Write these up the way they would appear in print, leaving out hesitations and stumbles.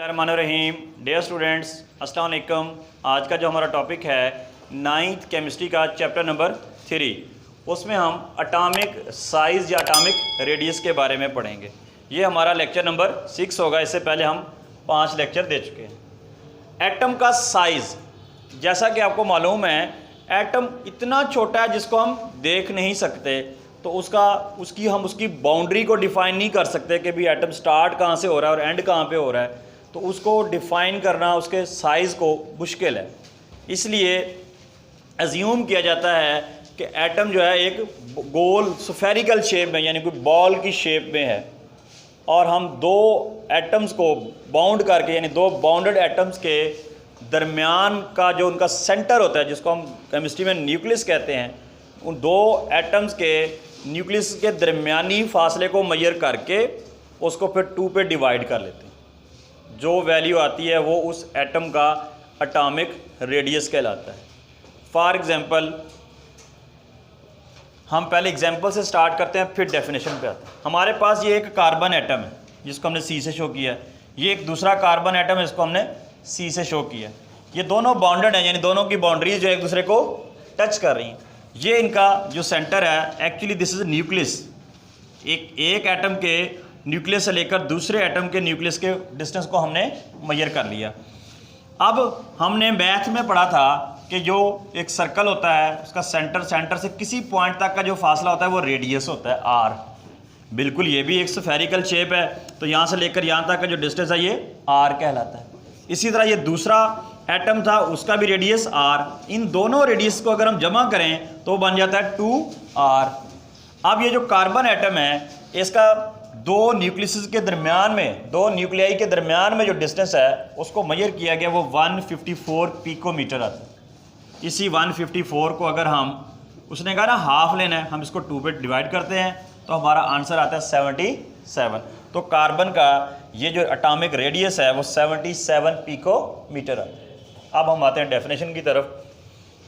बिस्मिल्लाहिर्रहमानिर्रहीम। Dear students, अस्सलाम वालेकुम। आज का जो हमारा टॉपिक है 9th केमिस्ट्री का चैप्टर नंबर 3, उसमें हम अटामिक साइज़ या अटामिक रेडियस के बारे में पढ़ेंगे। ये हमारा लेक्चर नंबर 6 होगा। इससे पहले हम 5 लेक्चर दे चुके हैं। एटम का साइज़, जैसा कि आपको मालूम है, एटम इतना छोटा है जिसको हम देख नहीं सकते, तो उसकी बाउंड्री को डिफ़ाइन नहीं कर सकते कि भी एटम स्टार्ट कहाँ से हो रहा है और एंड कहाँ पे हो रहा है। तो उसको डिफ़ाइन करना, उसके साइज़ को मुश्किल है। इसलिए अज्यूम किया जाता है कि एटम जो है एक गोल स्फेरिकल शेप में, यानी कोई बॉल की शेप में है, और हम दो एटम्स को बाउंड करके, यानी दो बाउंडेड एटम्स के दरमियान का जो उनका सेंटर होता है, जिसको हम केमिस्ट्री में न्यूक्लियस कहते हैं, उन दो एटम्स के न्यूक्लियस के दरमियानी फासले को मेजर करके उसको फिर 2 पे डिवाइड कर लेते हैं। जो वैल्यू आती है वो उस एटम का एटॉमिक रेडियस कहलाता है। फॉर एग्जांपल, हम पहले एग्जांपल से स्टार्ट करते हैं, फिर डेफिनेशन पे आते हैं। हमारे पास ये एक कार्बन एटम है जिसको हमने सी से शो किया है। ये एक दूसरा कार्बन एटम है जिसको हमने सी से शो किया है। ये दोनों बॉन्डेड हैं, यानी दोनों की बाउंड्रीज जो एक दूसरे को टच कर रही हैं। ये इनका जो सेंटर है, एक्चुअली दिस इज न्यूक्लियस। एक एटम के न्यूक्लियस से लेकर दूसरे एटम के न्यूक्लियस के डिस्टेंस को हमने मेजर कर लिया। अब हमने मैथ में पढ़ा था कि जो एक सर्कल होता है, उसका सेंटर से किसी पॉइंट तक का जो फासला होता है वो रेडियस होता है, आर। बिल्कुल, ये भी एक स्फेरिकल शेप है, तो यहाँ से लेकर यहाँ तक का जो डिस्टेंस है ये आर कहलाता है। इसी तरह ये दूसरा एटम था, उसका भी रेडियस आर। इन दोनों रेडियस को अगर हम जमा करें तो बन जाता है 2r। अब ये जो कार्बन एटम है, इसका दो न्यूक्लियस के दरमियान में, दो न्यूक्लियाई के दरमियान में जो डिस्टेंस है उसको मेजर किया गया, वो 154 पिकोमीटर आता है। इसी 154 को अगर हम, उसने कहा ना हाफ लेना है, हम इसको 2 पे डिवाइड करते हैं तो हमारा आंसर आता है 77। तो कार्बन का ये जो एटॉमिक रेडियस है वो 77 पिकोमीटर आता है। अब हम आते हैं डेफिनेशन की तरफ।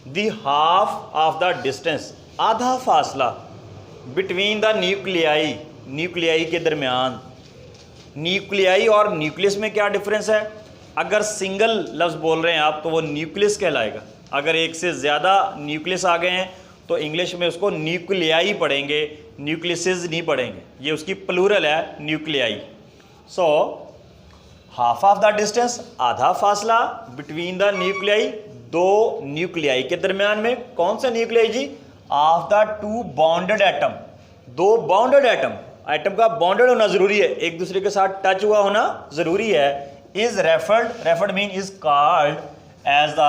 The half of the distance, आधा फासला, बिटवीन द न्यूक्लियाई के दरमियान। न्यूक्लियाई और न्यूक्लियस में क्या डिफरेंस है? अगर सिंगल लफ्ज़ बोल रहे हैं आप तो वो न्यूक्लियस कहलाएगा। अगर एक से ज़्यादा न्यूक्लियस आ गए हैं तो इंग्लिश में उसको न्यूक्लियाई पढ़ेंगे, न्यूक्लियसेस नहीं पढ़ेंगे। ये उसकी प्लूरल है, nuclei. So half of the distance, आधा फासला, बिटवीन द न्यूक्लियाई, दो न्यूक्लियाई के दरमियान में। कौन सा न्यूक्लियाई जी? Of the 2 bonded atom. दो बॉन्डेड एटम का बॉन्डेड होना जरूरी है, एक दूसरे के साथ टच हुआ होना जरूरी है। Is referred mean is called as the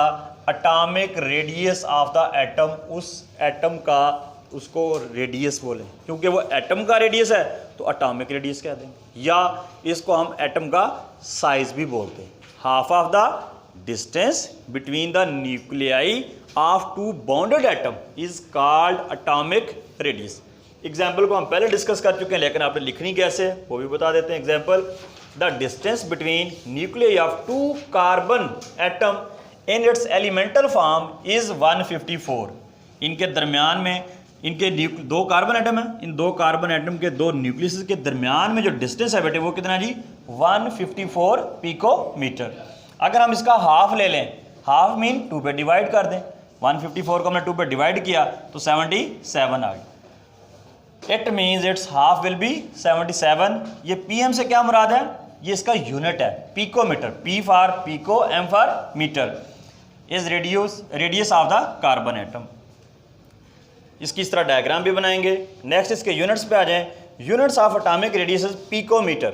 atomic radius of the atom. उस एटम का उसको रेडियस बोले, क्योंकि वो एटम का रेडियस है तो एटॉमिक रेडियस कह देंगे, या इसको हम एटम का साइज भी बोलते हैं। Half of the distance between the nuclei of 2 bonded atom is called atomic radius. Example को हम पहले डिस्कस कर चुके हैं, लेकिन आपने लिखनी कैसे वो भी बता देते हैं। Example, the distance between nuclei of 2 carbon atom in its elemental form is 154। इनके दरमियान में, इनके दो कार्बन एटम है, इन दो कार्बन एटम के दो न्यूक्लियस के दरमियान में जो डिस्टेंस है बेटे वो कितना है जी? 154 पिकोमीटर। अगर हम इसका हाफ ले लें, हाफ मीन 2 पे डिवाइड कर दें, 154 को हमने 2 पे डिवाइड किया तो 77 आ गया। It means it's half will be 77। ये पीएम से क्या मुराद है? ये इसका यूनिट है, picometre. P for pico, M for metre. Is radius of the carbon atom. इसकी इस तरह डायग्राम भी बनाएंगे। नेक्स्ट इसके यूनिट्स पे आ जाएं। Units of atomic radius is picometre.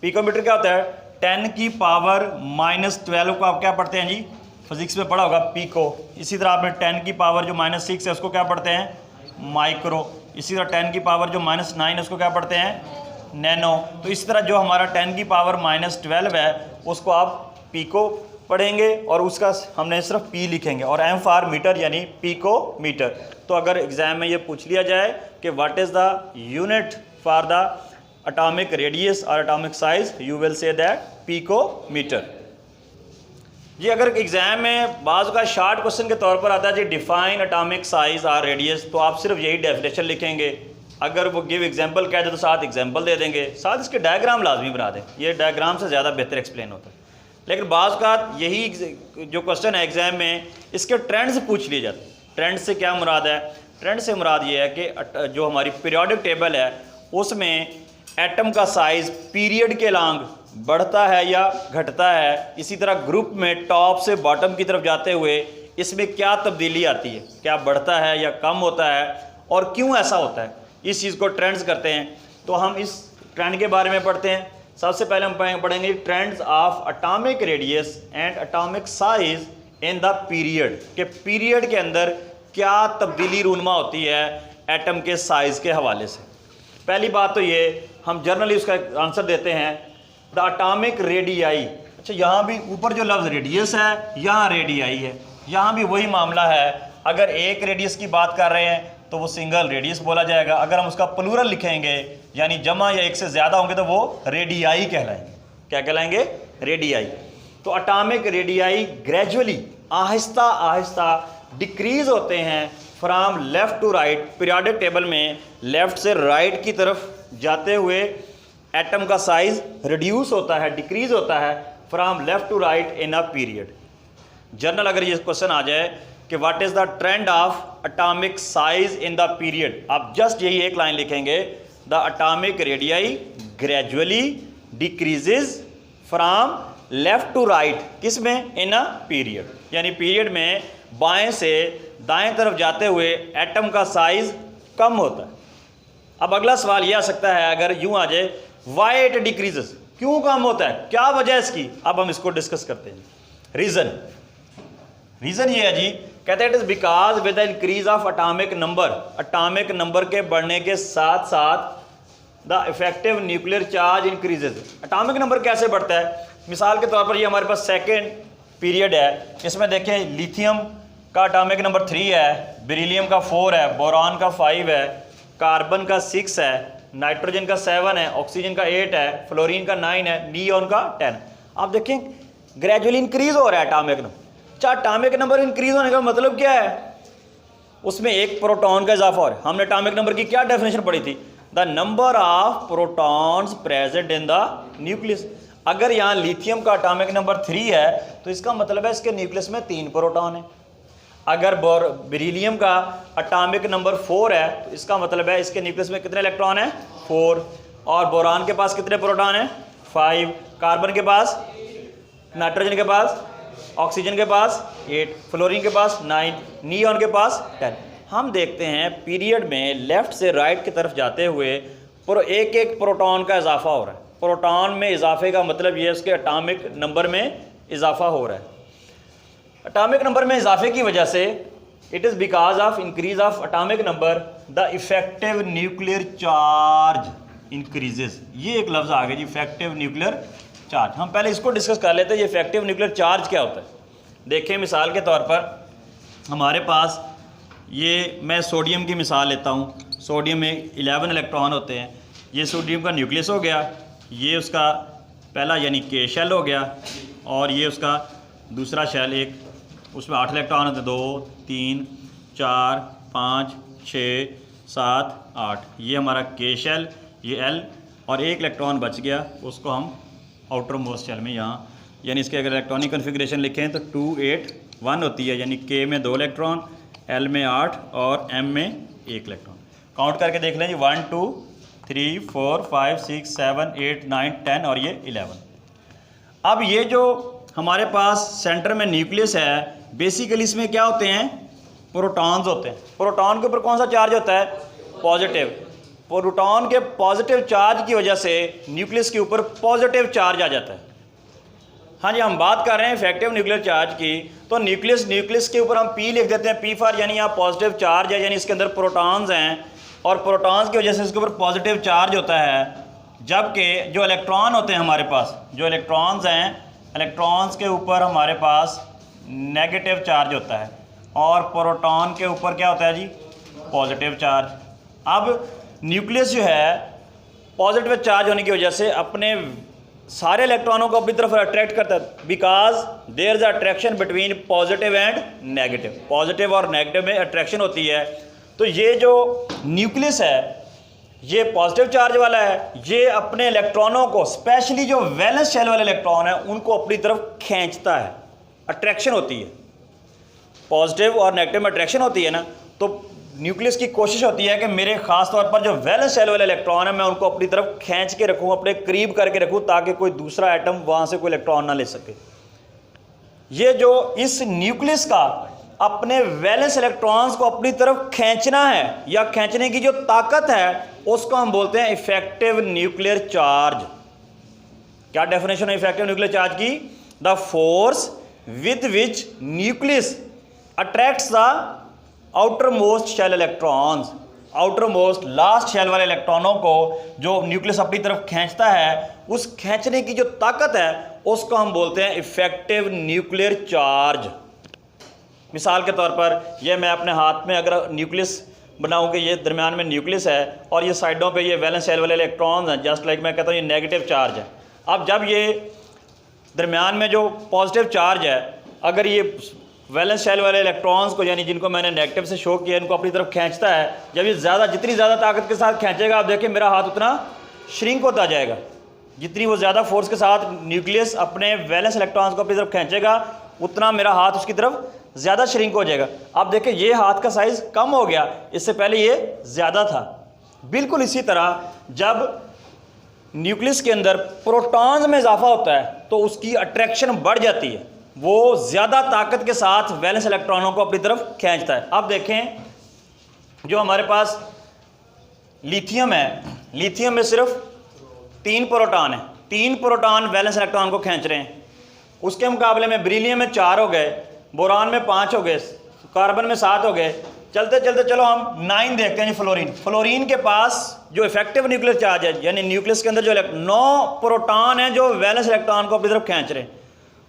Picometre क्या होता है? 10 की पावर -12 को आप क्या पढ़ते हैं जी? फिजिक्स में पढ़ा होगा, पिको। इसी तरह आपने 10 की पावर जो -6 है उसको क्या पढ़ते हैं? माइक्रो। इसी तरह 10 की पावर जो -9 है उसको क्या पढ़ते हैं? नैनो। तो इसी तरह जो हमारा 10 की पावर -12 है उसको आप पिको पढ़ेंगे, और उसका हमने सिर्फ पी लिखेंगे, और एम फॉर मीटर यानी पिको मीटर। तो अगर एग्जाम में ये पूछ लिया जाए कि what is the unit for the atomic radius और atomic size, you will say that pico metre. जी अगर एग्जाम में बाज़ का शार्ट क्वेश्चन के तौर पर आता है जी डिफाइन एटॉमिक साइज और रेडियस, तो आप सिर्फ यही डेफिनेशन लिखेंगे। अगर वो गिव एग्जाम्पल कह दे तो साथ एग्जाम्पल दे देंगे, साथ इसके डायग्राम लाजमी बना दें। ये डायग्राम से ज़्यादा बेहतर एक्सप्लेन होता है। लेकिन बाज़ का यही जो क्वेश्चन है एग्ज़ाम में, इसके ट्रेंड्स पूछ लिए जाते हैं। ट्रेंड से क्या मुराद है? ट्रेंड से मुराद ये है कि जो हमारी पीरियोडिक टेबल है उसमें एटम का साइज़ पीरियड के लॉन्ग बढ़ता है या घटता है। इसी तरह ग्रुप में टॉप से बॉटम की तरफ जाते हुए इसमें क्या तब्दीली आती है, क्या बढ़ता है या कम होता है और क्यों ऐसा होता है, इस चीज़ को ट्रेंड्स करते हैं। तो हम इस ट्रेंड के बारे में पढ़ते हैं। सबसे पहले हम पढ़ेंगे trends of atomic radius and atomic size in the period, के पीरियड के अंदर क्या तब्दीली रूनमा होती है एटम के साइज़ के हवाले से। पहली बात तो ये, हम जनरली उसका आंसर देते हैं द एटॉमिक रेडियाई। अच्छा, यहाँ भी ऊपर जो लफ्ज़ रेडियस है यहाँ रेडियाई है, यहाँ भी वही मामला है। अगर एक रेडियस की बात कर रहे हैं तो वो सिंगल रेडियस बोला जाएगा। अगर हम उसका प्लूरल लिखेंगे यानी जमा या एक से ज़्यादा होंगे तो वो रेडियाई कहलाएंगे। क्या कहलाएंगे? रेडियाई। तो एटॉमिक रेडियाई ग्रेजुअली, आहिस्ता आहिस्ता डिक्रीज़ होते हैं from left to right. Periodic table में लेफ़्ट से राइट की तरफ जाते हुए एटम का साइज़ रिड्यूस होता है, डिक्रीज़ होता है from left to right in a period. General अगर ये क्वेश्चन आ जाए कि what is the trend of atomic size in the period, आप जस्ट यही एक लाइन लिखेंगे, the atomic radii gradually decreases from left to right. किस में? इन अ पीरियड, यानी पीरियड में बाएं से दाएं तरफ जाते हुए एटम का साइज कम होता है। अब अगला सवाल यह आ सकता है, अगर यूं आ जाए वाई इट डिक्रीजेस, क्यों कम होता है, क्या वजह इसकी? अब हम इसको डिस्कस करते हैं। रीज़न ये है जी, कहते हैं it is because with the increase of atomic number, atomic number के बढ़ने के साथ साथ the effective nuclear charge increases. Atomic number कैसे बढ़ता है? मिसाल के तौर पर ये हमारे पास सेकेंड पीरियड है, इसमें देखें लिथियम का एटॉमिक नंबर 3 है, बेरिलियम का 4 है, बोरॉन का 5 है, कार्बन का 6 है, नाइट्रोजन का 7 है, ऑक्सीजन का 8 है, फ्लोरीन का 9 है, नियोन का 10। आप देखें ग्रेजुअली इंक्रीज हो रहा है एटॉमिक नंबर। अच्छा, एटॉमिक नंबर इंक्रीज होने का मतलब क्या है? उसमें एक प्रोटॉन का इजाफा हो रहा है। हमने एटॉमिक नंबर की क्या डेफिनेशन पढ़ी थी? The number of protons present in the nucleus. अगर यहाँ लिथियम का एटॉमिक नंबर 3 है तो इसका मतलब है इसके न्यूक्लियस में 3 प्रोटॉन है। अगर बेरिलियम का एटॉमिक नंबर 4 है तो इसका मतलब है इसके न्यूक्लियस में कितने इलेक्ट्रॉन हैं? 4। और बोरान के पास कितने प्रोटॉन हैं? 5। कार्बन के पास, नाइट्रोजन के पास, ऑक्सीजन के पास 8, फ्लोरीन के पास 9, नियोन के पास 10। हम देखते हैं पीरियड में लेफ़्ट से राइट की तरफ जाते हुए एक एक प्रोटॉन का इजाफा हो रहा है। प्रोटॉन में इजाफे का मतलब ये है उसके एटॉमिक नंबर में इजाफा हो रहा है। एटॉमिक नंबर में इजाफे की वजह से it is because of increase of atomic number the effective nuclear charge increases. ये एक लफ्ज़ आ गया जी, इफेक्टिव न्यूक्लियर चार्ज। हम पहले इसको डिस्कस कर लेते हैं, ये इफेक्टिव न्यूक्लियर चार्ज क्या होता है। देखें मिसाल के तौर पर हमारे पास ये, मैं सोडियम की मिसाल लेता हूँ। सोडियम में 11 इलेक्ट्रॉन होते हैं। ये सोडियम का न्यूक्लियस हो गया, ये उसका पहला यानी के शेल हो गया, और ये उसका दूसरा शेल, एक उसमें 8 इलेक्ट्रॉन होते हैं, 2, 3, 4, 5, 6, 7, 8। ये हमारा के शेल, ये एल, और एक इलेक्ट्रॉन बच गया, उसको हम आउटर मोस्ट शेल में यहाँ, यानी इसके अगर इलेक्ट्रॉनिक कन्फिग्रेशन लिखें तो 2, 8, 1 होती है, यानी के में 2 इलेक्ट्रॉन, एल में 8 और एम में 1 इलेक्ट्रॉन। काउंट करके देख लें जी, 1, 2, 3, 4, 5, 6, 7, 8, 9, 10 और ये 11। अब ये जो हमारे पास सेंटर में न्यूक्लियस है, बेसिकली इसमें क्या होते हैं? प्रोटॉन्स होते हैं। प्रोटॉन के ऊपर कौन सा चार्ज होता है? पॉजिटिव। प्रोटॉन के पॉजिटिव चार्ज की वजह से न्यूक्लियस के ऊपर पॉजिटिव चार्ज आ जाता है। हाँ जी, हम बात कर रहे हैं इफेक्टिव न्यूक्लियर चार्ज की, तो न्यूक्लियस के ऊपर हम पी लिख देते हैं, पी फॉर, यानी यहाँ पॉजिटिव चार्ज है, यानी इसके अंदर प्रोटॉन्स हैं और प्रोटॉन्स की वजह से इसके ऊपर पॉजिटिव चार्ज होता है। जबकि जो इलेक्ट्रॉन होते हैं हमारे पास, जो इलेक्ट्रॉन्स हैं, इलेक्ट्रॉन्स के ऊपर हमारे पास नेगेटिव चार्ज होता है और प्रोटॉन के ऊपर क्या होता है जी? Positive charge. अब न्यूक्लियस जो है पॉजिटिव चार्ज होने की वजह से अपने सारे इलेक्ट्रॉनों को अपनी तरफ अट्रैक्ट करता है, because there is attraction between positive and negative. Positive और नेगेटिव में अट्रैक्शन होती है। तो ये जो न्यूक्लियस है ये पॉजिटिव चार्ज वाला है, ये अपने इलेक्ट्रॉनों को, स्पेशली जो वैलेंस शेल वाले इलेक्ट्रॉन है उनको अपनी तरफ खींचता है, अट्रैक्शन होती है। पॉजिटिव और नेगेटिव में अट्रैक्शन होती है ना, तो न्यूक्लियस की कोशिश होती है कि मेरे खास तौर पर जो वैलेंस शेल वाले इलेक्ट्रॉन है मैं उनको अपनी तरफ खींच के रखूँ, अपने करीब करके रखूँ, ताकि कोई दूसरा एटम वहाँ से कोई इलेक्ट्रॉन ना ले सके। ये जो इस न्यूक्लियस का अपने वैलेंस इलेक्ट्रॉन्स को अपनी तरफ खींचना है या खींचने की जो ताकत है उसको हम बोलते हैं इफेक्टिव न्यूक्लियर चार्ज। क्या डेफिनेशन है इफेक्टिव न्यूक्लियर चार्ज की? The force with which nucleus attracts the outer most shell electrons, outer most last shell वाले इलेक्ट्रॉनों को जो न्यूक्लियस अपनी तरफ खींचता है, उस खींचने की जो ताकत है उसको हम बोलते हैं इफेक्टिव न्यूक्लियर चार्ज। मिसाल के तौर पर ये मैं अपने हाथ में अगर न्यूक्लियस बनाऊं कि ये दरमियान में न्यूक्लियस है और ये साइडों पे ये वैलेंस शेल वाले इलेक्ट्रॉन्स हैं, जस्ट लाइक मैं कहता हूँ ये नेगेटिव चार्ज है। अब जब ये दरमियान में जो पॉजिटिव चार्ज है, अगर ये वैलेंस शेल वाले इलेक्ट्रॉन्स को, यानी जिनको मैंने नेगेटिव से शो किया, इनको अपनी तरफ खींचता है, जब ये जितनी ज़्यादा ताकत के साथ खींचेगा, आप देखिए मेरा हाथ उतना श्रिंक होता जाएगा। जितनी वो ज़्यादा फोर्स के साथ न्यूक्लियस अपने वैलेंस इलेक्ट्रॉन्स को अपनी तरफ खींचेगा, उतना मेरा हाथ उसकी तरफ ज़्यादा श्रिंक हो जाएगा। आप देखिए ये हाथ का साइज़ कम हो गया, इससे पहले ये ज़्यादा था। बिल्कुल इसी तरह जब न्यूक्लियस के अंदर प्रोटॉन्स में इजाफा होता है तो उसकी अट्रैक्शन बढ़ जाती है, वो ज़्यादा ताकत के साथ वैलेंस इलेक्ट्रॉनों को अपनी तरफ खींचता है। अब देखें जो हमारे पास लिथियम है, लिथियम में सिर्फ 3 प्रोटॉन है, 3 प्रोटॉन वैलेंस इलेक्ट्रॉन को खींच रहे हैं। उसके मुकाबले में बेरिलियम में 4 हो गए, बोरान में 5 हो गए, कार्बन में 7 हो गए। चलते चलते चलो हम 9 देखते हैं। फ्लोरीन, फ्लोरीन के पास जो इफेक्टिव न्यूक्लियर चार्ज है, यानी न्यूक्लियस के अंदर जो 9 प्रोटॉन है जो वैलेंस इलेक्ट्रॉन को अपनी तरफ खींच रहे हैं,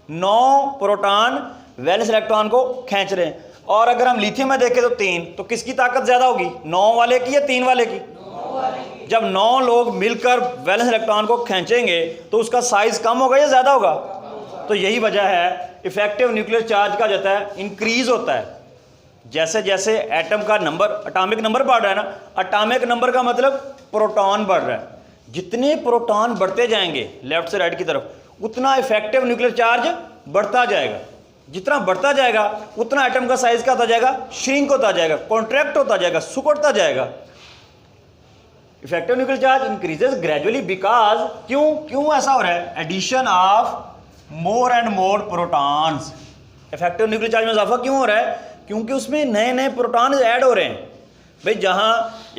9 प्रोटॉन वैलेंस इलेक्ट्रॉन को खींच रहे हैं। और अगर हम लिथियम में देखें तो 3, तो किसकी ताकत ज़्यादा होगी, 9 वाले की या 3 वाले की? 9 वाले की। जब 9 लोग मिलकर वैलेंस इलेक्ट्रॉन को खींचेंगे तो उसका साइज कम होगा या ज़्यादा होगा? तो यही वजह है इफेक्टिव न्यूक्लियर चार्ज का जाता है इंक्रीज होता है। जैसे जैसे एटम का नंबर, एटॉमिक नंबर बढ़ रहा है ना, एटॉमिक नंबर का मतलब प्रोटॉन बढ़ रहा है। जितने प्रोटॉन बढ़ते जाएंगे लेफ्ट से राइट की तरफ, उतना इफेक्टिव न्यूक्लियर चार्ज बढ़ता जाएगा। जितना बढ़ता जाएगा उतना एटम का साइज क्या होता जाएगा, श्रिंक होता जाएगा, कॉन्ट्रैक्ट होता जाएगा, सिकुड़ता जाएगा। Effective nuclear charge increases gradually because, क्यों ऐसा हो रहा है? Addition of more and more protons. Effective nuclear charge में इजाफा क्यों हो रहा है? क्योंकि उसमें नए नए प्रोटॉन ऐड हो रहे हैं। भाई जहां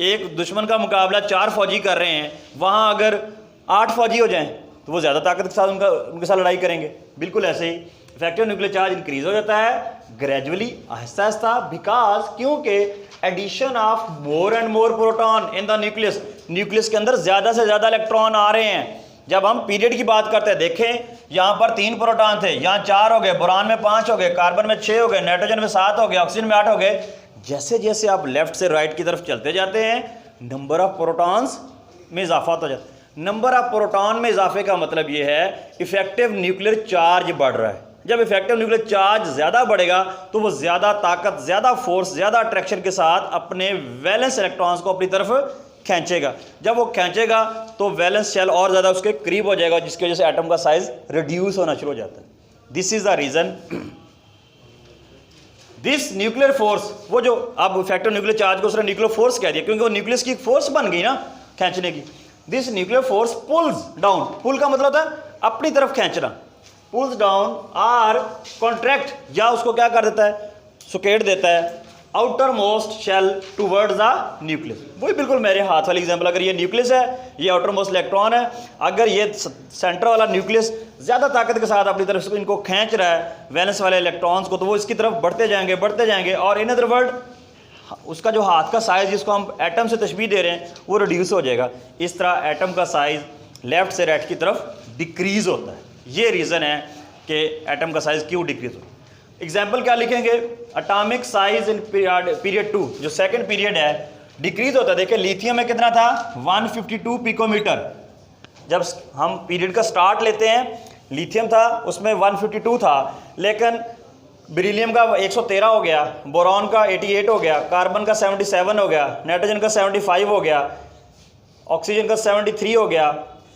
एक दुश्मन का मुकाबला 4 फौजी कर रहे हैं, वहां अगर 8 फौजी हो जाएं तो वो ज़्यादा ताकत के साथ उनके साथ लड़ाई करेंगे। बिल्कुल ऐसे ही इफेक्टिव न्यूक्लियर चार्ज इंक्रीज हो जाता है ग्रेजुअली, आहिस्ता आहिस्ता, बिकॉज क्योंकि addition of more and more proton in the nucleus, nucleus के अंदर ज़्यादा से ज़्यादा इलेक्ट्रॉन आ रहे हैं। जब हम पीरियड की बात करते हैं, देखें यहाँ पर 3 प्रोटॉन थे, यहाँ 4 हो गए, बोरान में 5 हो गए, कार्बन में 6 हो गए, नाइट्रोजन में 7 हो गए, ऑक्सीजन में 8 हो गए। जैसे जैसे आप लेफ्ट से राइट की तरफ चलते जाते हैं, नंबर ऑफ प्रोटॉन्स में इजाफा होता जाता है। नंबर ऑफ प्रोटॉन में इजाफे का मतलब ये है इफेक्टिव न्यूक्लियर चार्ज बढ़ रहा है। जब इफेक्टिव न्यूक्लियर चार्ज ज़्यादा बढ़ेगा तो वो ज़्यादा ताकत, ज़्यादा फोर्स, ज़्यादा अट्रैक्शन के साथ अपने वैलेंस इलेक्ट्रॉन्स को अपनी तरफ खींचेगा। जब वो खींचेगा तो वैलेंस शेल और ज़्यादा उसके करीब हो जाएगा, जिसकी वजह से एटम का साइज रिड्यूस होना शुरू हो जाता है। This is the reason this nuclear force, वो जो अब इफेक्टिव न्यूक्लियर चार्ज को उसने न्यूक्लियर फोर्स कह दिया क्योंकि वो न्यूक्लियस की फोर्स बन गई ना खींचने की। This nuclear force pulls down, pull का मतलब होता है अपनी तरफ खींचना, पुल्स डाउन और कॉन्ट्रैक्ट, या उसको क्या कर देता है, सुकेट देता है outer most shell towards the nucleus. वही बिल्कुल मेरे हाथ वाली एग्जांपल, अगर ये न्यूक्लियस है, ये आउटर मोस्ट इलेक्ट्रॉन है, अगर ये सेंटर वाला न्यूक्लियस ज़्यादा ताकत के साथ अपनी तरफ से इनको खींच रहा है वैलेंस वाले इलेक्ट्रॉन्स को, तो वो इसकी तरफ बढ़ते जाएंगे और इन अदर वर्ड उसका जो हाथ का साइज़ जिसको हम एटम से तशबीह दे रहे हैं वो रिड्यूस हो जाएगा। इस तरह एटम का साइज़ लेफ़्ट से राइट की तरफ डिक्रीज़ होता है। ये रीज़न है कि एटम का साइज़ क्यों डिक्रीज़ होता है। एग्जाम्पल क्या लिखेंगे, एटॉमिक साइज इन पीरियड 2, जो सेकंड पीरियड है, डिक्रीज होता है। देखिए लिथियम में कितना था, 152 पिकोमीटर। जब हम पीरियड का स्टार्ट लेते हैं, लिथियम था उसमें 152 था, लेकिन बेरिलियम का 113 हो गया, बोरॉन का 88 हो गया, कार्बन का 77 हो गया, नाइट्रोजन का 75 हो गया। ऑक्सीजन का 73 हो गया,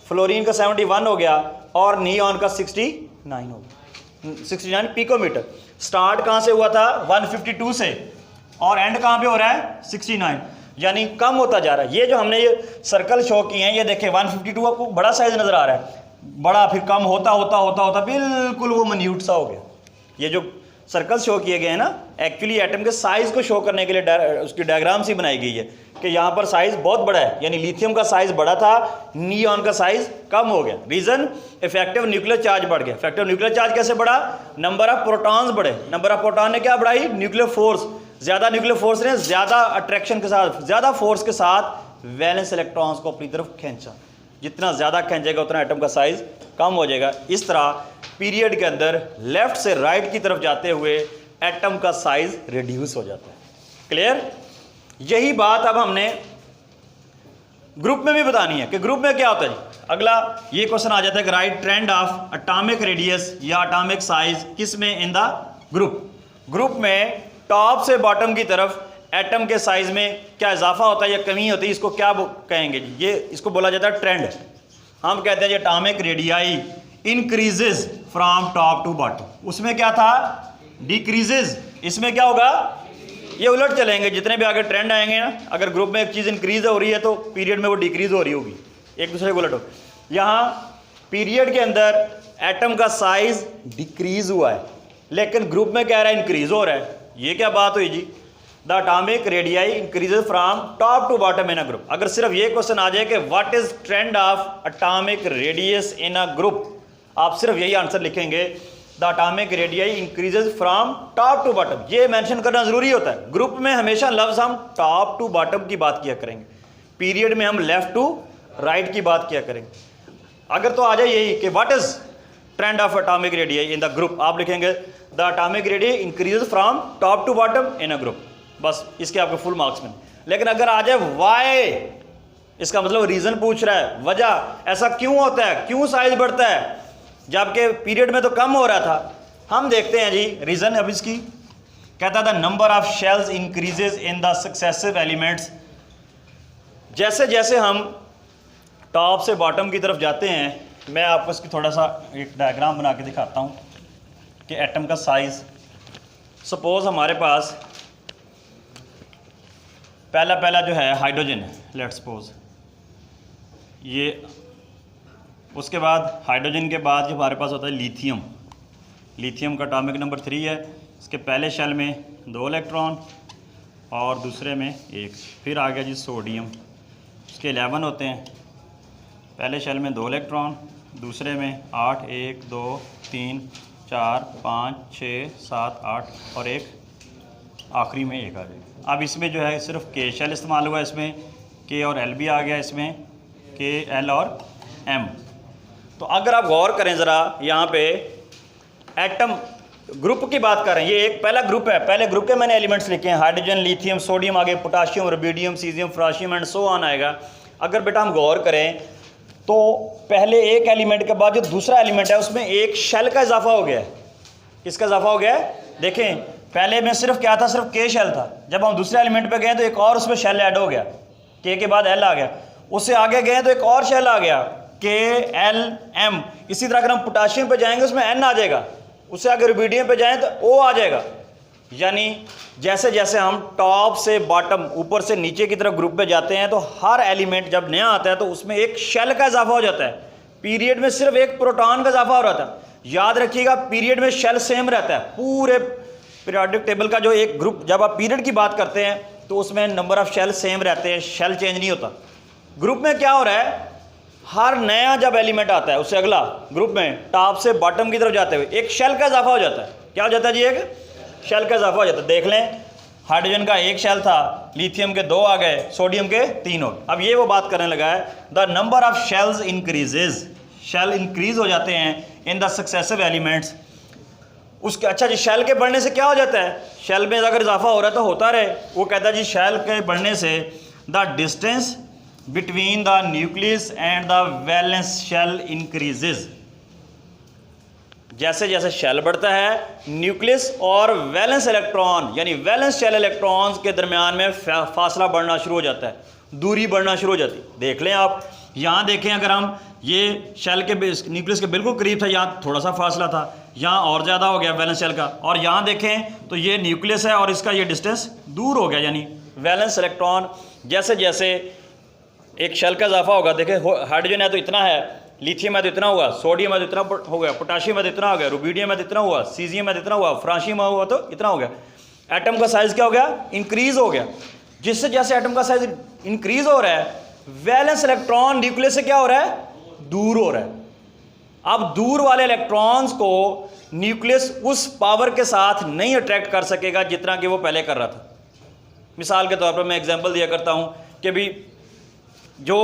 फ्लोरीन का 71 हो गया और नियॉन का 69 हो गया, 69 पिकोमीटर। स्टार्ट कहाँ से हुआ था? 152 से, और एंड कहाँ पे हो रहा है? 69, यानी कम होता जा रहा है। ये जो हमने ये सर्कल शो किए हैं, ये देखें 152 आपको बड़ा साइज नज़र आ रहा है, बड़ा, फिर कम होता होता होता होता बिल्कुल वो मिन्यूट सा हो गया। ये जो सर्कल शो किए गए हैं ना, एक्चुअली एटम के साइज़ को शो करने के लिए उसकी डायग्राम सी बनाई गई है कि यहाँ पर साइज़ बहुत बड़ा है, यानी लिथियम का साइज़ बड़ा था, नियॉन का साइज़ कम हो गया। रीज़न, इफेक्टिव न्यूक्लियर चार्ज बढ़ गया। इफेक्टिव न्यूक्लियर चार्ज कैसे बढ़ा? नंबर ऑफ प्रोटॉन्स बढ़े। नंबर ऑफ प्रोटॉन ने क्या बढ़ाई? Nuclear force. ज़्यादा न्यूक्लियर फोर्स ने ज़्यादा अट्रैक्शन के साथ, ज़्यादा फोर्स के साथ वैलेंस इलेक्ट्रॉन्स को अपनी तरफ खींचा। जितना ज़्यादा खींचेगा उतना एटम का साइज़ कम हो जाएगा। इस तरह पीरियड के अंदर लेफ्ट से राइट की तरफ जाते हुए एटम का साइज़ रिड्यूस हो जाता है। क्लियर? यही बात अब हमने ग्रुप में भी बतानी है कि ग्रुप में क्या होता है जी। अगला ये क्वेश्चन आ जाता है कि right trend of atomic radius या एटॉमिक साइज किस में? इन द ग्रुप। ग्रुप में टॉप से बॉटम की तरफ एटम के साइज में क्या इजाफा होता है या कमी होती है, इसको क्या कहेंगे जी? ये इसको बोला जाता है ट्रेंड। हम कहते हैं जी atomic radii increases from top to bottom. उसमें क्या था? डिक्रीजेज। इसमें क्या होगा? ये उलट चलेंगे। जितने भी आगे ट्रेंड आएंगे ना, अगर ग्रुप में एक चीज़ इंक्रीज हो रही है तो पीरियड में वो डिक्रीज हो रही होगी, एक दूसरे को उलट हो। यहाँ पीरियड के अंदर एटम का साइज डिक्रीज हुआ है, लेकिन ग्रुप में कह रहा है इंक्रीज हो रहा है। ये क्या बात हुई जी? The atomic radii increases from top to bottom in a group. अगर सिर्फ ये क्वेश्चन आ जाए कि what is trend of atomic radius in a group, आप सिर्फ यही आंसर लिखेंगे the atomic radii increases from top to bottom. ये मेंशन करना जरूरी होता है। ग्रुप में हमेशा लफ्ज हम टॉप टू बॉटम की बात किया करेंगे, पीरियड में हम लेफ्ट टू राइट की बात किया करेंगे। अगर तो आ जाए यही कि what is trend of atomic radii in the group, आप लिखेंगे the atomic radii increases from top to bottom in a group. बस इसके आपके फुल मार्क्स में। लेकिन अगर आ जाए वाई, इसका मतलब रीजन पूछ रहा है, वजह, ऐसा क्यों होता है, क्यों साइज बढ़ता है जबकि पीरियड में तो कम हो रहा था। हम देखते हैं जी रीजन। अब इसकी कहता था number of shells increases in the successive elements. जैसे जैसे हम टॉप से बॉटम की तरफ जाते हैं, मैं आपको इसकी थोड़ा सा एक डायग्राम बना के दिखाता हूँ कि एटम का साइज। सपोज हमारे पास पहला जो है हाइड्रोजन है, लेट्स सपोज ये। उसके बाद हाइड्रोजन के बाद जो हमारे पास होता है लिथियम। लिथियम का एटॉमिक नंबर 3 है। इसके पहले शेल में 2 इलेक्ट्रॉन और दूसरे में 1। फिर आ गया जी सोडियम, इसके 11 होते हैं। पहले शेल में 2 इलेक्ट्रॉन, दूसरे में 8, 1 2 3 4 5 6 7 8 और एक आखिरी में 1 आ जाएगा। अब इसमें जो है सिर्फ के शेल इस्तेमाल हुआ, इसमें के और एल भी आ गया, इसमें के एल और एम। तो अगर आप गौर करें ज़रा, यहाँ पे एटम ग्रुप की बात कर रहे हैं। ये एक पहला ग्रुप है, पहले ग्रुप के मैंने एलिमेंट्स लिखे हैं, हाइड्रोजन, लिथियम, सोडियम, आगे potassium, rubidium, caesium, francium and so on आएगा। अगर बेटा हम गौर करें तो पहले एक एलिमेंट के बाद जो दूसरा एलिमेंट है उसमें एक शेल का इजाफा हो गया है। किसका इजाफा हो गया है? देखें, पहले में सिर्फ क्या था? सिर्फ के शेल था। जब हम दूसरे एलिमेंट पे गए तो एक और उसमें शेल ऐड हो गया, के बाद एल आ गया। उससे आगे गए तो एक और शेल आ गया, के एल एम। इसी तरह अगर हम पोटाशियम पे जाएंगे उसमें एन आ जाएगा, उससे आगे रुबिडियम पे जाएं तो ओ आ जाएगा। यानी जैसे जैसे हम टॉप से बॉटम, ऊपर से नीचे की तरफ ग्रुप पे जाते हैं तो हर एलिमेंट जब नया आता है तो उसमें एक शेल का इजाफा हो जाता है। पीरियड में सिर्फ एक प्रोटॉन का इजाफा हो रहा था। याद रखिएगा पीरियड में शेल सेम रहता है। पूरे पीरियोडिक टेबल का जो एक ग्रुप, जब आप पीरियड की बात करते हैं तो उसमें नंबर ऑफ शेल सेम रहते हैं, शेल चेंज नहीं होता। ग्रुप में क्या हो रहा है? हर नया जब एलिमेंट आता है उससे अगला ग्रुप में टॉप से बॉटम की तरफ जाते हुए एक शेल का इजाफा हो जाता है। क्या हो जाता है जी? एक शेल का इजाफा हो जाता है। देख लें, हाइड्रोजन का 1 शेल था, लिथियम के 2 आ गए, सोडियम के 3 हो गए। अब ये वो बात करने लगा है the number of shells increases. Shell increase हो जाते हैं इन द सक्सेसिव एलिमेंट्स। उसके अच्छा जी, शेल के बढ़ने से क्या हो जाता है? शेल में अगर इजाफा हो रहा है तो होता रहे। वो कहता है जी शेल के बढ़ने से the distance between the nucleus and the valence shell increases. जैसे जैसे शेल बढ़ता है, न्यूक्लियस और वैलेंस इलेक्ट्रॉन यानी वैलेंस शेल इलेक्ट्रॉन्स के दरमियान में फासला बढ़ना शुरू हो जाता है। दूरी बढ़ना शुरू हो जाती। देख लें आप, यहाँ देखें, अगर हम ये शेल के न्यूक्लियस के बिल्कुल करीब था, यहाँ थोड़ा सा फासला था, यहाँ और ज़्यादा हो गया वैलेंस शेल का, और यहाँ देखें तो ये न्यूक्लियस है और इसका ये डिस्टेंस दूर हो गया, यानी वैलेंस इलेक्ट्रॉन जैसे जैसे एक शेल का इजाफा होगा, देखें हाइड्रोजन है तो इतना है, लिथियम है तो इतना हुआ, सोडियम है तो इतना हो गया, पोटाशियम है तो इतना हो गया, रुबीडियम है तो इतना हुआ, सीजियम है तो इतना हुआ, फ्रांशियम हुआ तो इतना हो गया। एटम का साइज़ क्या हो गया? इंक्रीज हो गया। जिससे जैसे एटम का साइज इंक्रीज हो रहा है, वैलेंस इलेक्ट्रॉन न्यूक्लियस से क्या हो रहा है? दूर हो रहा है। अब दूर वाले इलेक्ट्रॉन्स को न्यूक्लियस उस पावर के साथ नहीं अट्रैक्ट कर सकेगा जितना कि वो पहले कर रहा था। मिसाल के तौर पर मैं एग्जांपल दिया करता हूं कि भी जो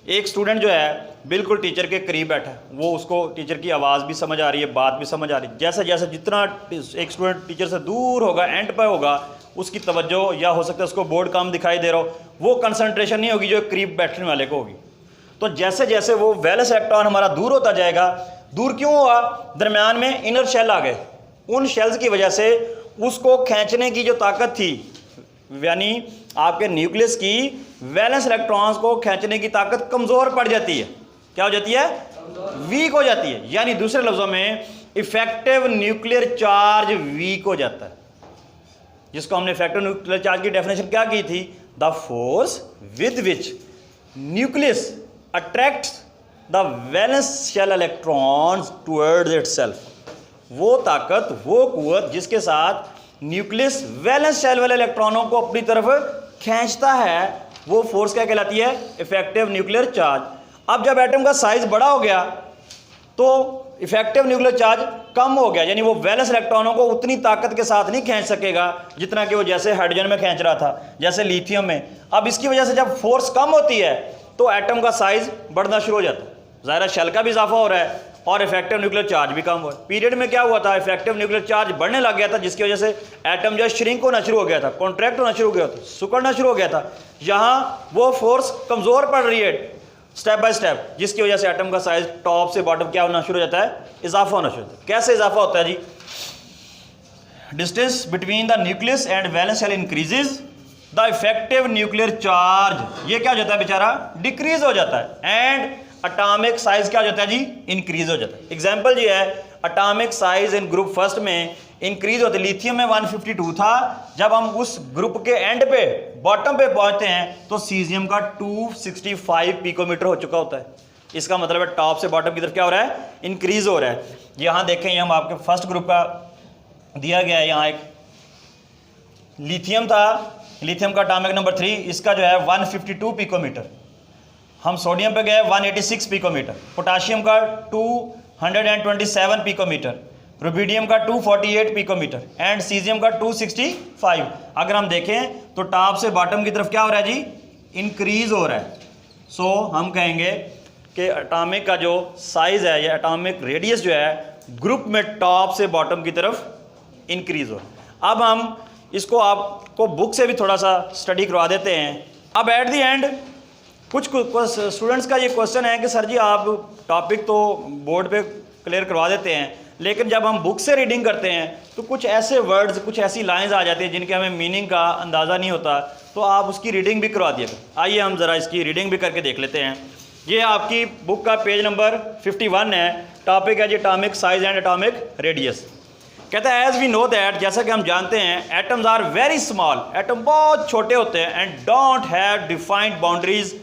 एक स्टूडेंट जो है बिल्कुल टीचर के करीब बैठा है, वो उसको टीचर की आवाज़ भी समझ आ रही है, बात भी समझ आ रही है। जैसे जैसे जितना एक स्टूडेंट टीचर से दूर होगा, एंड पर होगा, उसकी तवज्जो या हो सकता है उसको बोर्ड कम दिखाई दे रहा हो, वो कंसंट्रेशन नहीं होगी जो करीब बैठने वाले को होगी। तो जैसे जैसे वो वैलेंस इलेक्ट्रॉन हमारा दूर होता जाएगा, दूर क्यों हुआ? दरम्यान में इनर शेल आ गए, उन शेल्स की वजह से उसको खींचने की जो ताकत थी, यानी आपके न्यूक्लियस की वैलेंस इलेक्ट्रॉन्स को खींचने की ताकत कमज़ोर पड़ जाती है। क्या हो जाती है? वीक हो जाती है। यानी दूसरे लफ्ज़ों में इफेक्टिव न्यूक्लियर चार्ज वीक हो जाता है, जिसको हमने इफेक्टिव न्यूक्लियर चार्ज की डेफिनेशन क्या की थी? The force with which nucleus attracts the valence shell electrons towards itself. वो ताकत, वो कुव्वत जिसके साथ न्यूक्लियस वैलेंस शेल वाले इलेक्ट्रॉनों को अपनी तरफ खींचता है, वो फोर्स क्या कहलाती है? Effective nuclear charge. अब जब एटम का साइज बड़ा हो गया तो इफेक्टिव न्यूक्लियर चार्ज कम हो गया, यानी वो वैलेंस इलेक्ट्रॉनों को उतनी ताकत के साथ नहीं खींच सकेगा जितना कि वो जैसे हाइड्रोजन में खींच रहा था, जैसे लिथियम में। अब इसकी वजह से जब फोर्स कम होती है तो एटम का साइज बढ़ना शुरू हो जाता है, ज़ाहिर शेल का भी इजाफा हो रहा है और इफेक्टिव न्यूक्लियर चार्ज भी कम हुआ। पीरियड में क्या हुआ था? इफेक्टिव न्यूक्लियर चार्ज बढ़ने लग गया था, जिसकी वजह से एटम जो श्रिंक होना शुरू हो गया था, कॉन्ट्रैक्ट होना शुरू हो गया था, सिकुड़ना शुरू हो गया था। यहाँ वो फोर्स कमज़ोर पड़ रही है स्टेप बाय स्टेप, जिसकी वजह से एटम का साइज टॉप से बॉटम क्या होना शुरू हो जाता है? इजाफा होना शुरू होता है। कैसे इजाफा होता है जी? Distance between the nucleus and valence shell increases, the effective nuclear charge ये क्या हो जाता है बेचारा? डिक्रीज हो जाता है। एंड अटॉमिक साइज क्या हो जाता है जी? इंक्रीज हो जाता है। एग्जाम्पल ये है, atomic size in group first में इंक्रीज होते, लिथियम में 152 था, जब हम उस ग्रुप के एंड पे बॉटम पे पहुंचते हैं तो सीजियम का 265 पिकोमीटर हो चुका होता है। इसका मतलब है टॉप से बॉटम की तरफ क्या हो रहा है? इंक्रीज हो रहा है। यहाँ देखें, ये हम आपके फर्स्ट ग्रुप का दिया गया है, यहाँ एक लिथियम था, लिथियम का एटॉमिक नंबर 3, इसका जो है 152 पिकोमीटर। हम सोडियम पे गए 186 पिकोमीटर, पोटाशियम का 227 पिकोमीटर, रुबीडियम का 248 पिकोमीटर एंड सीजियम का 265। अगर हम देखें तो टॉप से बॉटम की तरफ क्या हो रहा है जी? इंक्रीज हो रहा है। सो हम कहेंगे कि एटॉमिक का जो साइज है या एटॉमिक रेडियस जो है ग्रुप में टॉप से बॉटम की तरफ इंक्रीज हो। अब हम इसको आपको बुक से भी थोड़ा सा स्टडी करवा देते हैं। अब एट दी एंड कुछ स्टूडेंट्स का ये क्वेश्चन है कि सर जी आप टॉपिक तो बोर्ड पे क्लियर करवा देते हैं, लेकिन जब हम बुक से रीडिंग करते हैं तो कुछ ऐसे वर्ड्स, कुछ ऐसी लाइंस आ जाती हैं जिनके हमें मीनिंग का अंदाज़ा नहीं होता, तो आप उसकी रीडिंग भी करवा दिएगा। आइए हम ज़रा इसकी रीडिंग भी करके देख लेते हैं। ये आपकी बुक का पेज नंबर 51 है, टॉपिक है जी atomic size and atomic radius. कहता है एज वी नो दैट, जैसा कि हम जानते हैं, atoms are very small, atom बहुत छोटे होते हैं, and don't have defined boundaries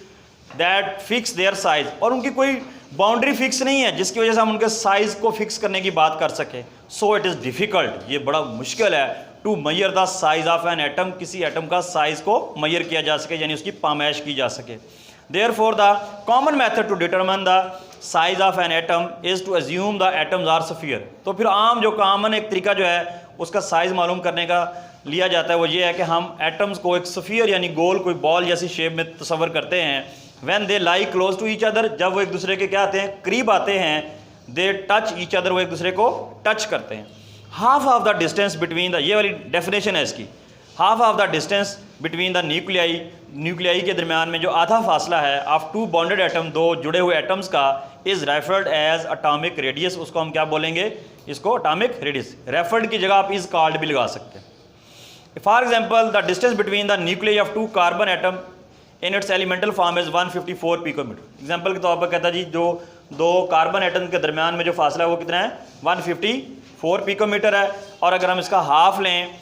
that fix their size, और उनकी कोई बाउंड्री फिक्स नहीं है जिसकी वजह से हम उनके साइज को फिक्स करने की बात कर सके। सो इट इज़ डिफ़िकल्ट, ये बड़ा मुश्किल है, to measure the size of an atom, किसी एटम का साइज को मैयर किया जा सके, यानी उसकी पामैश की जा सके। Therefore the common method to determine the size of an atom is to assume the atoms are sphere. तो फिर आम जो कॉमन एक तरीका जो है उसका साइज मालूम करने का लिया जाता है वो ये है कि हम एटम्स को एक स्फीयर यानी गोल कोई बॉल जैसी शेप में तस्वर करते हैं। When they lie close to each other, जब वो एक दूसरे के क्या आते हैं? करीब आते हैं। दे टच ईच अदर, वो एक दूसरे को टच करते हैं। Half of the distance between the, ये वाली डेफिनेशन है इसकी, half of the distance between the nuclei, nuclei के दरमियान में जो आधा फासला है ऑफ टू बॉन्डेड एटम, दो जुड़े हुए एटम्स का, is referred as atomic radius. उसको हम क्या बोलेंगे? इसको एटॉमिक रेडियस। रेफर्ड की जगह आप इज कॉल्ड भी लगा सकते हैं। For example the distance between the nuclei of two carbon atom in its elemental form is 154 picometre. Example के तौर पर कहता है जी जो दो कार्बन एटम के दरमियान में जो फासला है वो कितना है 154 पिकोमीटर है। और अगर हम इसका हाफ लें,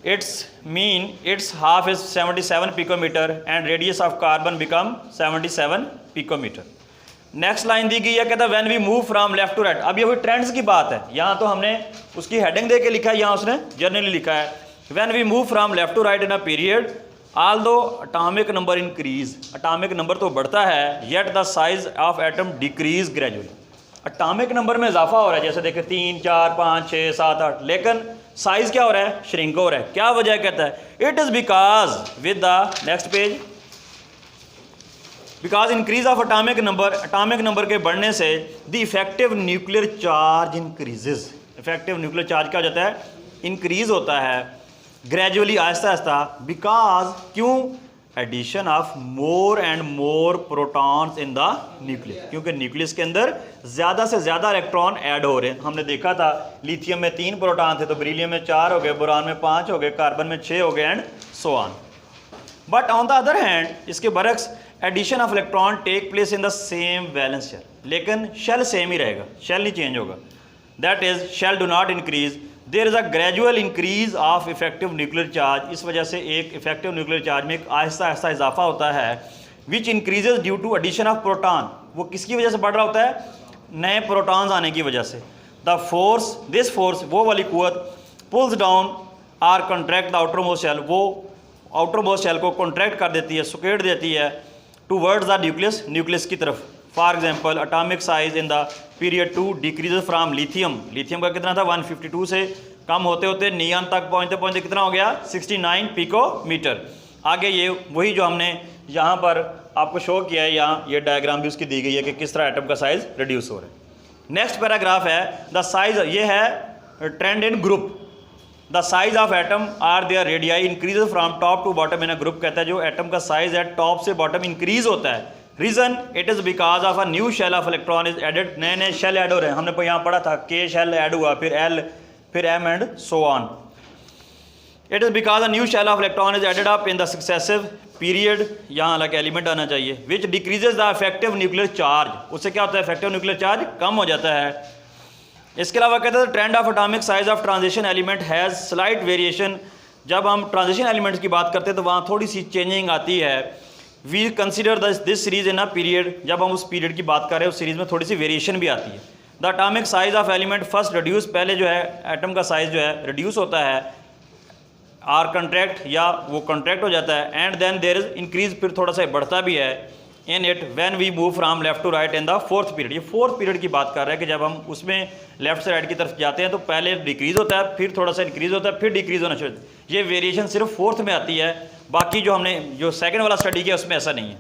it's half is 77 picometer and radius of carbon become 77 picometer. Next line दी गई है, कहता है when we move from left to right. अब ये कोई ट्रेंड्स की बात है, यहाँ तो हमने उसकी हेडिंग दे के लिखा है, यहाँ उसने जनरली लिखा है when we move from left to right in a period although atomic number increase, atomic number तो बढ़ता है, yet the size of atom decrease gradually. Atomic number में इजाफा हो रहा है, जैसे देखें 3 4 5 6 7 8, लेकिन साइज क्या हो रहा है, श्रिंक हो रहा है। क्या वजह कहता है, it is because with the next page, because increase of atomic number, atomic number के बढ़ने से the effective nuclear charge increases. Effective nuclear charge क्या हो जाता है, इंक्रीज होता है ग्रेजुअली, आहिस्ता आहिस्ता। बिकॉज क्यों, addition of more and more protons in the nucleus, क्योंकि न्यूक्लियस के अंदर ज़्यादा से ज़्यादा इलेक्ट्रॉन ऐड हो रहे हैं। हमने देखा था लिथियम में 3 प्रोटॉन थे तो बेरिलियम में 4 हो गए, बोरान में 5 हो गए, कार्बन में 6 हो गए and so on. But on the other hand इसके बरक्स addition of electron take place in the same valence shell, लेकिन शेल सेम ही रहेगा, शेल नहीं चेंज होगा। That is shell do not increase, there is a gradual increase of effective nuclear charge. इस वजह से एक इफेक्टिव न्यूक्लियर चार्ज में एक आहिस्ता आहिस्ता इजाफा होता है, which increases due to addition of proton. वो किसकी वजह से बढ़ रहा होता है, नए प्रोटॉन्स आने की वजह से। द फोर्स, दिस फोर्स, वो वाली कुव्वत pulls down or contract the outer most shell, वो आउटर मोस्ट शेल को कॉन्ट्रैक्ट कर देती है, सुकेट देती है टूवर्ड्स द न्यूक्लियस, न्यूक्लियस की तरफ। For example atomic size in the period 2 decreases from lithium, lithium का कितना था 152 से कम होते होते नियॉन तक पहुँचते पहुँचते कितना हो गया 69 पिकोमीटर। आगे ये वही जो हमने यहाँ पर आपको शो किया है, यहाँ ये डायग्राम भी उसकी दी गई है कि किस तरह एटम का साइज रिड्यूस हो रहा है। नेक्स्ट पैराग्राफ है द साइज, ये है trend in group. The size of atom are their radii increases from top to bottom in a group. कहता है जो एटम का साइज है टॉप से बॉटम इंक्रीज होता है। Reason, it is because of a new shell of electron is added, नए नए शेल ऐड हो रहे हैं। हमने यहाँ पढ़ा था के शेल ऐड हुआ, फिर एल, फिर M and so on. It is because a new shell of electron is added up in the successive period, यहाँ अलग एलिमेंट आना चाहिए, which decreases the effective nuclear charge. उससे क्या होता है, इफेक्टिव न्यूक्लियर चार्ज कम हो जाता है। इसके अलावा कहते हैं trend of atomic size of transition element has slight variation. जब हम ट्रांजिशन एलिमेंट्स की बात करते हैं तो वहाँ थोड़ी सी चेंजिंग आती है। We consider this series in a period, जब हम उस पीरियड की बात कर रहे हैं उस सीरीज़ में थोड़ी सी वेरिएशन भी आती है। The atomic size of element first reduce, पहले जो है एटम का साइज जो है रिड्यूस होता है, आर कॉन्ट्रैक्ट या वो कॉन्ट्रैक्ट हो जाता है, and then there is increase, फिर थोड़ा सा बढ़ता भी है in it when we move from left to right in the fourth period. ये फोर्थ पीरियड की बात कर रहे हैं कि जब हम उसमें लेफ्ट से राइट की तरफ जाते हैं तो पहले डिक्रीज़ होता है, फिर थोड़ा सा इंक्रीज़ होता है, फिर डिक्रीज़ होना शुरू होता है। ये वेरिएशन सिर्फ फोर्थ में आती है, बाकी जो हमने जो सेकंड वाला स्टडी किया उसमें ऐसा नहीं है।